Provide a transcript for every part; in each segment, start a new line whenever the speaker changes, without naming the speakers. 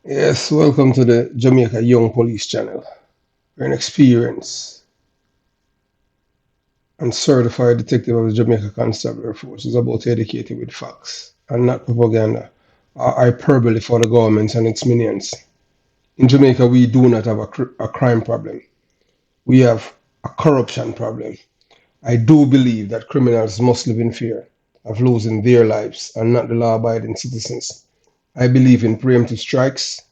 Yes, welcome to the Jamaica Young Police Channel, where an experienced and certified detective of the Jamaica Constabulary Force is about to educate you with facts and not propaganda or hyperbole for the government and its minions. In Jamaica, we do not have a crime problem. We have a corruption problem. I do believe that criminals must live in fear of losing their lives and not the law abiding citizens. I believe in preemptive strikes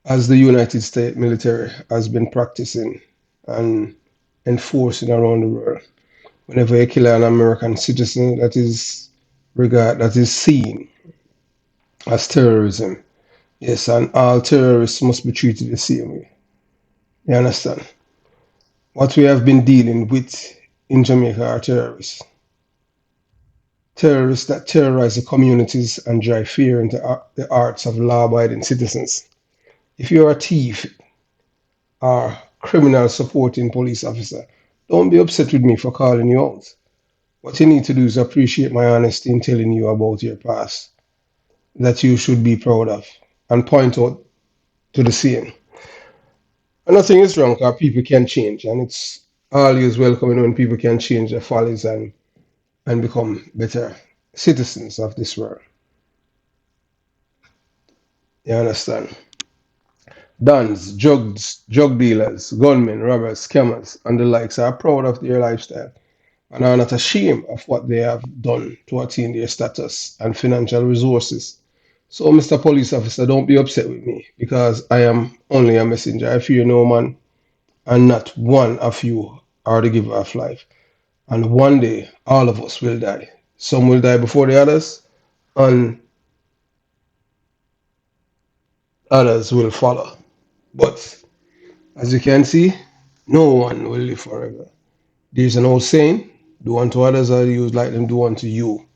as the United States military has been practicing and enforcing around the world. Whenever you kill an American citizen, that is seen as terrorism. Yes, and all terrorists must be treated the same way. You understand? What we have been dealing with in Jamaica are terrorists. Terrorists that terrorize the communities and drive fear into the hearts of law-abiding citizens. If you're a thief or criminal supporting police officer, don't be upset with me for calling you out. What you need to do is appreciate my honesty in telling you about your past that you should be proud of and point out to the same. And nothing is wrong because people can change, and it's always welcoming when people can change their follies and become better citizens of this world. You understand? Dons, drug dealers, gunmen, robbers, scammers, and the likes are proud of their lifestyle and are not ashamed of what they have done to attain their status and financial resources. So, Mr. Police Officer, don't be upset with me because I am only a messenger. I fear no man, and not one of you are the giver of life. And one day, all of us will die. Some will die before the others, and others will follow. But as you can see, no one will live forever. There's an old saying, do unto others as you would like them do unto you.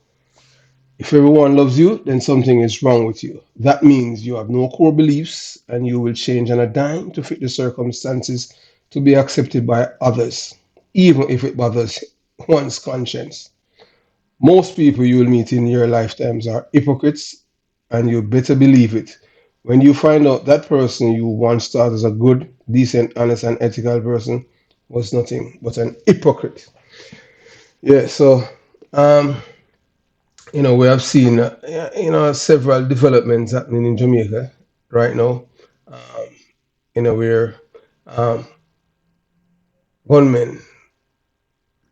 If everyone loves you, then something is wrong with you. That means you have no core beliefs and you will change on a dime to fit the circumstances to be accepted by others, even if it bothers one's conscience. Most people you will meet in your lifetimes are hypocrites, and you better believe it. When you find out that person you once thought as a good, decent, honest, and ethical person was nothing but an hypocrite. Yeah, so um, we have seen several developments happening in Jamaica right now. Um, where um, gunmen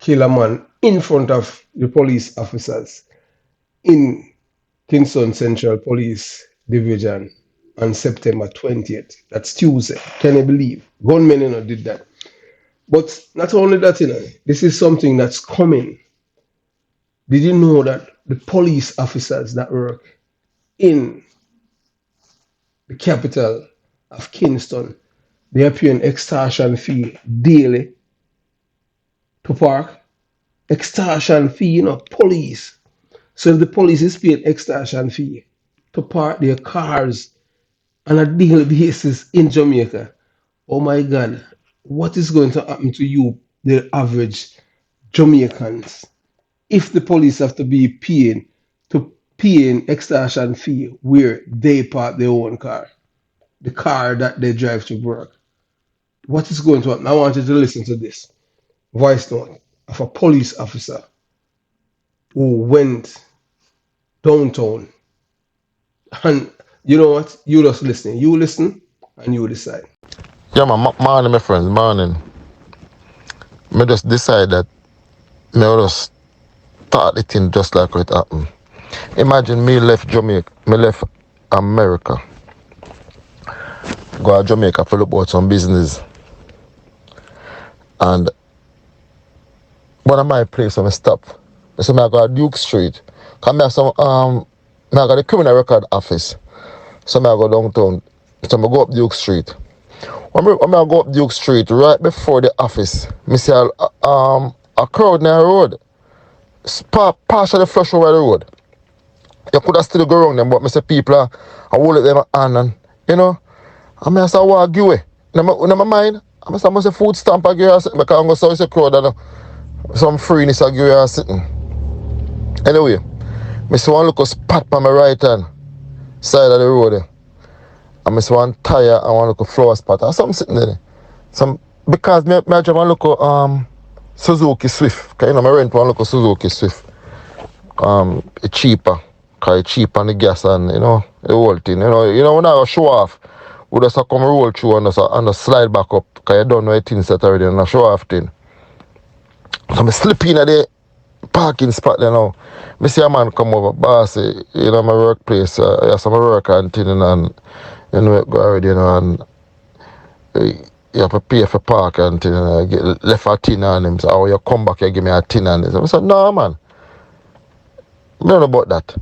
kill a man in front of the police officers in Kingston Central Police Division on September 20th. That's Tuesday. Can you believe? Gunmen, did that. But not only that, this is something that's coming. Did you know that the police officers that work in the capital of Kingston, they are paying extortion fee daily to park? Extortion fee, police. So if the police is paying extortion fee to park their cars on a daily basis in Jamaica, oh my God, what is going to happen to you, the average Jamaicans, if the police have to be paying extortion fee where they park their own car, the car that they drive to work? What is going to happen? I want you to listen to this voice note of a police officer who went downtown. And you know what? You just listen. You listen and you decide.
Yeah, man, morning, my friends, morning. Me just decide that me will just start the thing just like it happened. Imagine me left Jamaica, me left America, go to Jamaica for look about some business, and one of my place when I stop, so me I go to Duke Street, cause me have some me I got the criminal record office, so me I go downtown, so me go up Duke Street. When I go up Duke Street, right before the office, me see a crowd near the road. Partially flush over the road. You could have still go around them, but I say people are hold it them hand and I mean I say walk away. In my mind, I say must say food stamp a give sitting because I'm gonna say it's a crowd and some freeness a give sitting. Anyway, I see one look a spot on my right hand side of the road. I miss one tire and one look flower spot or something sitting there. Some because me drive one look Suzuki Swift. Cause you know me rent one look Suzuki Swift. It's cheaper. Cause it's cheap on the gas and you know the whole thing. You know when I show off, we just come roll through and just slide back up. Cause you don't know the thing set already and a show off thing. So I slip in at the parking spot there now. I see a man come over, boss, you know, my workplace, yes, I'm a worker and thing, and you know, go already, you know, and you have to pay for park and thing, and I get left a tin on him. So, oh, you come back, you give me a tin on him. I said, no, man, I don't know about that.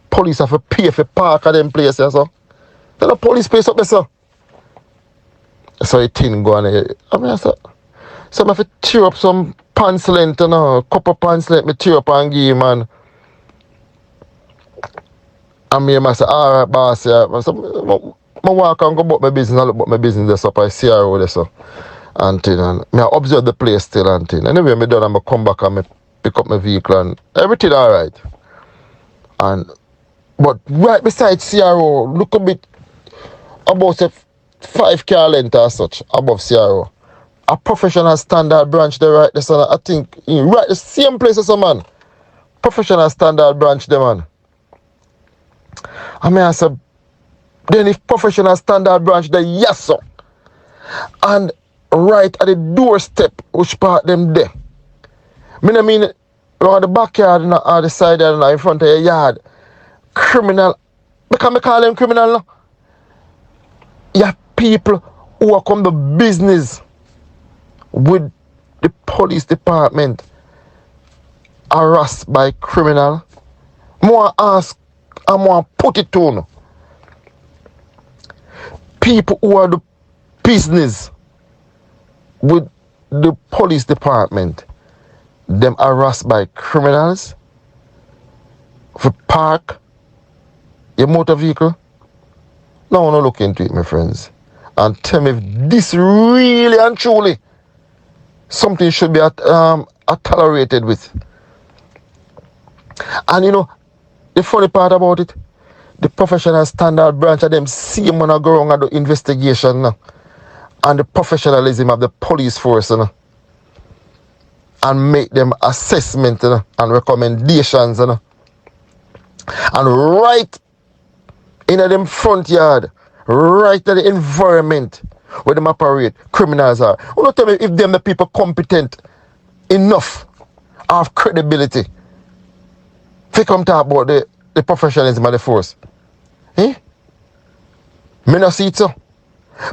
Police have to pay for park at them places, so. Tell the police place up there, so. So the tin go on, I mean, I said, so I have to tear up some pants length, you know, a couple pants length, me tear up and give him, and I say, all right, boss, yeah. I said, I walk and go about my business, I look about my business, that's up, I see her over there, so. And thing, and I observe the place still, and thing. Anyway, I done, I come back and I pick up my vehicle, and everything all right. And, but right beside CRO, look a bit, about say 5 car length or such, above CRO. A professional standard branch there right there, so I think right the same place as a man. Professional standard branch there, man. I mean, I said, then if professional standard branch there, yes sir. And right at the doorstep, which part them there. I mean around the backyard or the side and in front of your yard. Criminal. Because I call them criminal now. You have people who are come to business with the police department harassed by criminal. More ask and more put it on. People who are the business with the police department, them harassed by criminals for park your motor vehicle. Now I want to look into it, my friends, and tell me if this really and truly something should be tolerated with. And you know, the funny part about it, the professional standard branch of them same when I go around and do investigation now, and the professionalism of the police force, you know, and make them assessment, you know, and recommendations, you know. And right in them front yard, right at the environment where them operate, criminals are. You don't tell me if them the people competent enough, have credibility to come talk about the professionalism of the force. Eh? Me not see it so.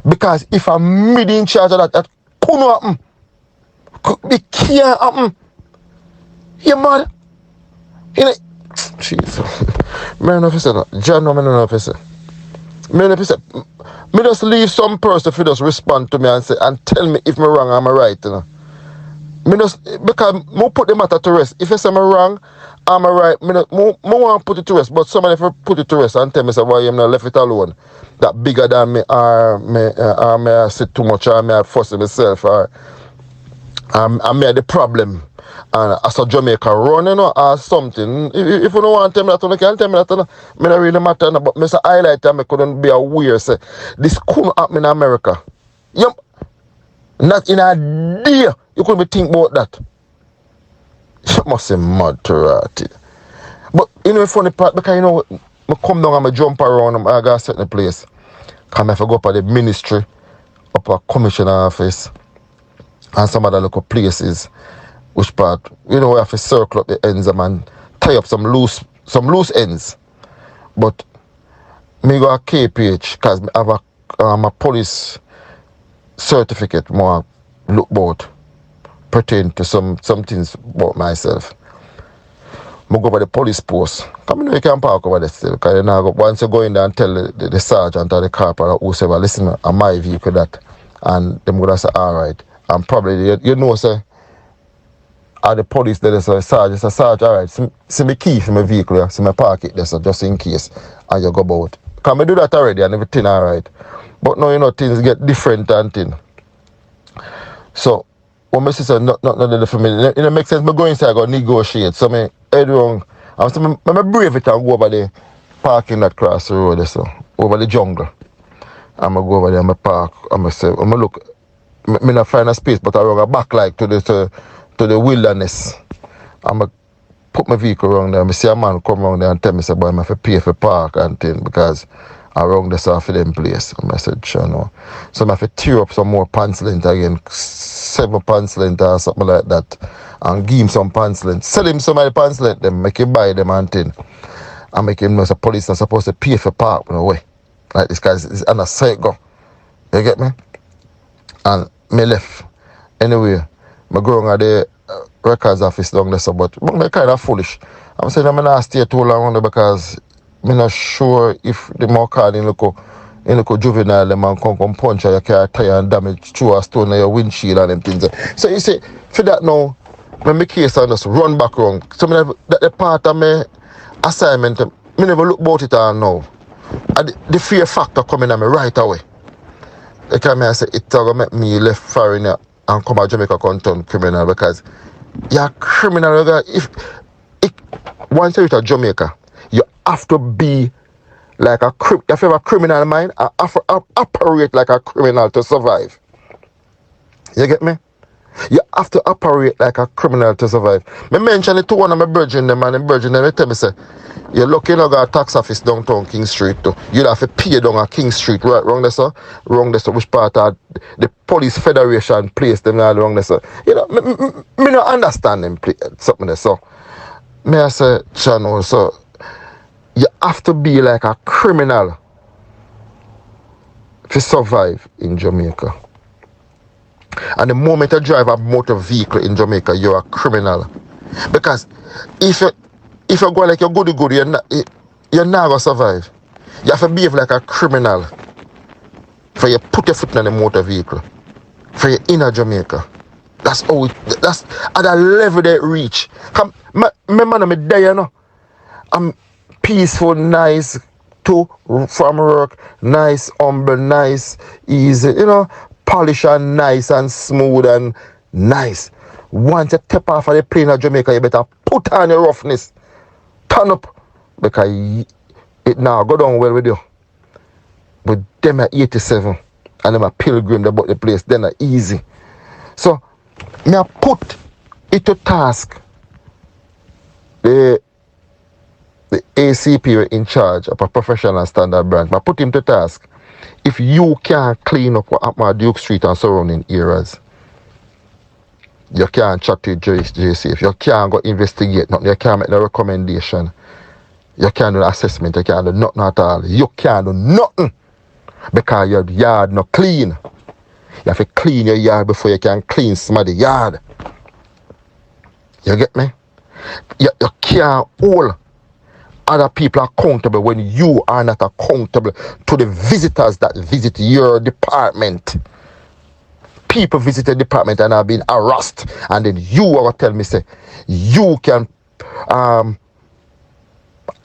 Because if I'm mid in charge of that couldn't happen. It can't happen. You mad? You know, Jesus. Me don't know if you say that. John, no, me don't know if you say. Me don't know if you say. Me just leave some person if you just respond to me and say and tell me if me wrong or am I right, you know. Me just because me put the matter to rest. If you say me wrong, am I right? Me want to put it to rest, but somebody if put it to rest and tell me say why you not left it alone. That bigger than me or me I say too much or me I fuss myself or I made the problem. And as a Jamaica run, you know, or something. If you don't want to tell me that, you can tell me that. Me not really matter. But me say highlight and me couldn't be aware. Say this couldn't happen in America. Yep. Not in a day you couldn't be think about that. You must say mad to rat. But you know the funny part, because you know, I come down and I jump around and I go to certain place. Because I have to go up at the ministry, up at commissioner office, and some other local places. Which part, you know, we have to circle up the ends and tie up some loose ends. But me go a KPH because I have a police certificate more look about pertain to some things about myself. I go by the police post. Come you know you can park over there still. Because you know, once you go in there and tell the sergeant or the corporal or whoever, listen, on my vehicle that, and them gonna say alright. And probably you know say or the police there, so Sarge, alright, see me key for my vehicle, yeah? See me park it there, so just in case, and you go about. Because I do that already and everything alright. But now, you know, things get different and things. So, when my sister not for me, it makes sense, I go inside, I go negotiate. So, I head wrong, I'm brave it and go over there, parking that cross the road there, so. over the jungle. I'm going to go over there and park. I'm going to say, I'm going to look. Me not find a space, but I run a back like to the wilderness. I'm going to put my vehicle around there. I see a man come around there and tell me, say, boy, I have to pay for park and thing because I run this off for them place. And I said, sure, no. So I have to tear up some more pants length again, 7 pants length or something like that, and give him some pants length. Sell him some of the pants length, them, make him buy them and thing. And make him know the police are supposed to pay for park, no way. Like this guy's on a cycle. You get me? And me left. Anyway, I go around the records office down there, so, but I'm kind of foolish. I'm saying I'm not stay too long there because I'm not sure if the more card in local juvenile, the man come punch your car tire and damage through a stone in your windshield and them things. So you see, for that now, when my case I just run back wrong. So that the part of my assignment, I never look about it all now. And the fear factor coming at me right away. Because I say it's going to make me left foreigner and come to Jamaica and turn criminal because you're a criminal. Once you're to Jamaica, you have to be like a you have to have a criminal mind and operate like a criminal to survive. You get me? You have to operate like a criminal to survive. I mentioned it to one of my brethren, them, and the brethren they tell me, say, you're lucky you not got a tax office downtown King Street too. You'd have to pay down at King Street, right? Wrong there, sir? Wrong there, sir. Which part of the police federation place them all wrong there, sir? You know, me not understand them something there, so. Me I say, channel, so you have to be like a criminal to survive in Jamaica. And the moment you drive a motor vehicle in Jamaica, you're a criminal. Because if you go like you're goody, you're not going to survive. You have to behave like a criminal for you put your foot in the motor vehicle. For you in a Jamaica. That's at a level they reach. My man, I'm there, you know. I'm peaceful, nice, from work, nice, humble, nice, easy, you know, polish and nice and smooth and nice. Once you step off of the plane of Jamaica, you better put on your roughness. Turn up. Because it now go down well with you. But them are 87 and them are pilgrim about the place, then are easy. So, me I put it to task the ACP in charge of a professional standard branch. I put him to task. If you can't clean up what happened at Duke Street and surrounding areas, you can't chat to JC. If you can't go investigate nothing, you can't make no recommendation. You can't do an assessment, you can't do nothing at all. You can't do nothing because your yard not clean. You have to clean your yard before you can clean somebody's yard. You get me? You can't hold other people accountable when you are not accountable to the visitors that visit your department. People visit the department and have been harassed, and then you are going to tell me, say, you can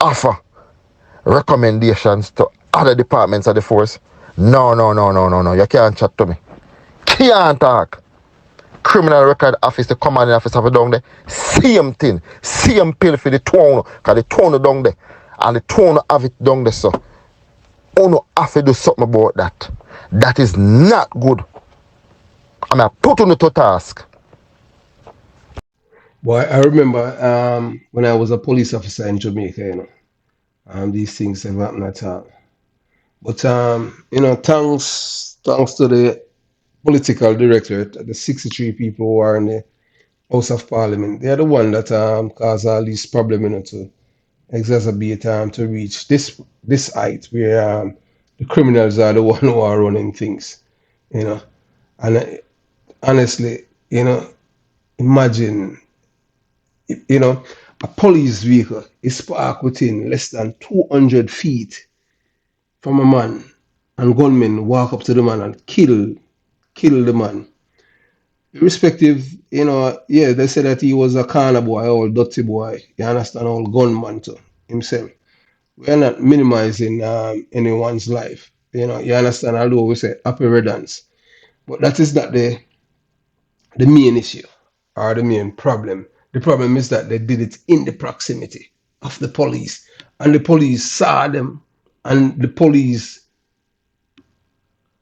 offer recommendations to other departments of the force. No. You can't chat to me. Can't talk. Criminal record office, the commanding officer for down there, same thing, same pill for the town, because the town down there, and the town have it down there, so you have to do something about that. That is not good. I mean, I put on to task.
Boy, I remember when I was a police officer in Jamaica, these things have happened at all. But thanks to the political directorate, the 63 people who are in the House of Parliament, they are the one that cause all these problems, to exacerbate to reach this height where the criminals are the one who are running things, you know. And honestly, imagine, a police vehicle is parked within less than 200 feet from a man, and gunmen walk up to the man and kill the man. Irrespective, yeah, they said that he was a corner boy or dirty boy. You understand, all gunman to himself. We are not minimizing anyone's life. You understand, although we say happy riddance. But that is not the main issue or the main problem. The problem is that they did it in the proximity of the police. And the police saw them and the police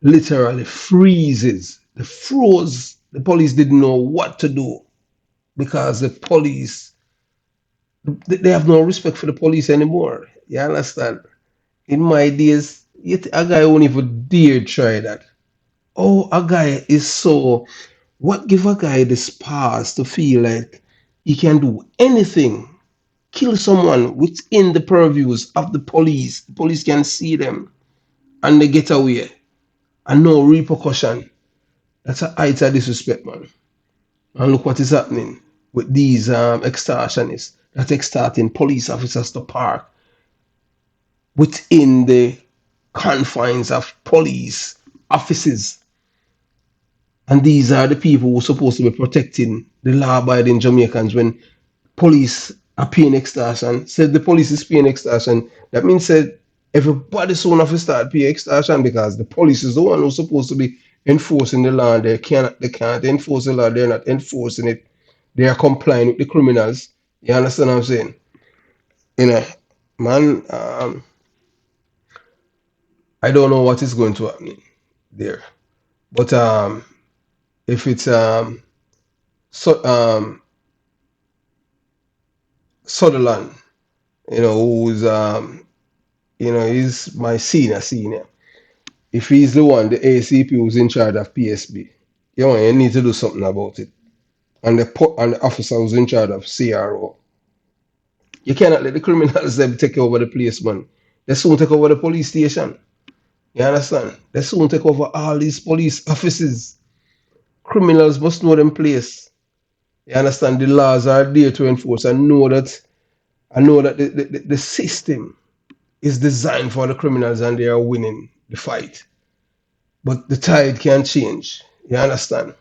literally freezes. The froze. The police didn't know what to do because the police they have no respect for the police anymore. You understand? In my days, yet a guy won't even dare try that. Oh, a guy is so. What give a guy this pass to feel like he can do anything, kill someone within the purviews of the police? The police can see them and they get away and no repercussion. That's a height of disrespect, man. And look what is happening with these extortionists that extorting police officers to park within the confines of police offices. And these are the people who are supposed to be protecting the law-abiding Jamaicans when police are paying extortion. Said the police is paying extortion. That means that everybody soon have to start paying extortion because the police is the one who's supposed to be enforcing the law. They can't enforce the law. They're not enforcing it. They are complying with the criminals. You understand what I'm saying? You know, man, I don't know what is going to happen there. But if it's so, Sutherland, who's he's my senior. If he's the one, the ACP who's in charge of PSB, you need to do something about it. And the officer who's in charge of CRO, you cannot let the criminals them take over the place, man. They soon take over the police station. You understand? They soon take over all these police offices. Criminals must know them place. You understand? The laws are there to enforce. I know that the system is designed for the criminals and they are winning the fight. But the tide can change. You understand?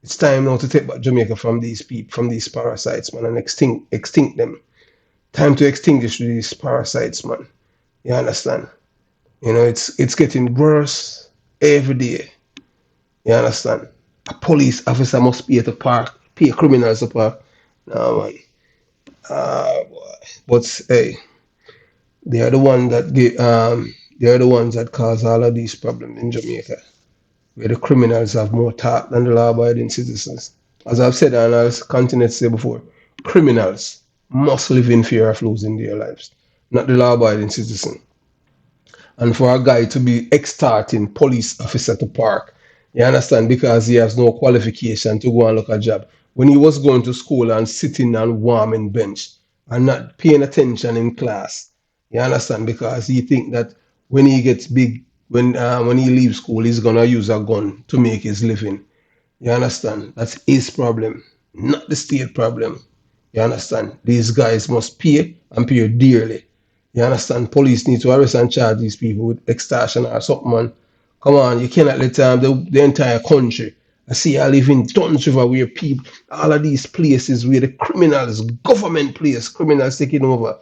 It's time now to take back Jamaica from these people, from these parasites, man, and extinct them. Time to extinguish these parasites, man. You understand? It's getting worse every day. You understand? A police officer must pay to park, pay criminals to park. No, man. Boy. But hey, they are the ones that they are the ones that cause all of these problems in Jamaica, where the criminals have more talk than the law-abiding citizens. As I've said and I'll continue to say before, criminals must live in fear of losing their lives, not the law-abiding citizen. And for a guy to be extorting police officer to park, you understand, because he has no qualification to go and look a job. When he was going to school and sitting on warming bench and not paying attention in class, you understand, because he think that when he gets big, when he leaves school, he's gonna use a gun to make his living. You understand? That's his problem, not the state problem. You understand? These guys must pay and pay dearly. You understand? Police need to arrest and charge these people with extortion or something, man. Come on, you cannot let the entire country. I see I live in Duns River where people, all of these places where the criminals, government place, criminals taking over.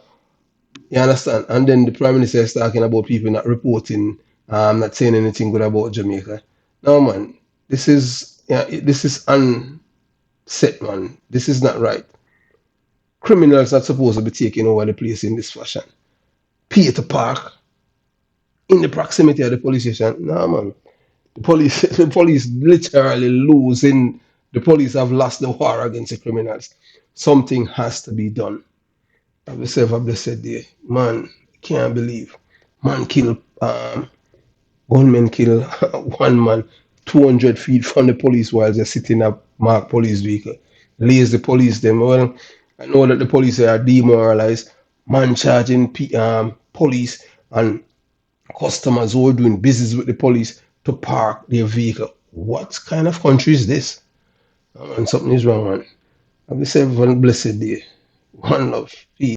You understand? And then the Prime Minister is talking about people not reporting, not saying anything good about Jamaica. No, man, this is unset, man. This is not right. Criminals are supposed to be taking over the place in this fashion. Peter Park in the proximity of the police station. No, man. The police literally losing. The police have lost the war against the criminals. Something has to be done. Have yourself a blessed day. Man, can't believe. Man kill gunmen kill one man 200 feet from the police while they're sitting in a marked police vehicle. Lays the police them. Well, I know that the police are demoralized. Man charging police and customers who are doing business with the police to park their vehicle. What kind of country is this? And something is wrong, man. Have yourself a blessed day. One love. Peace.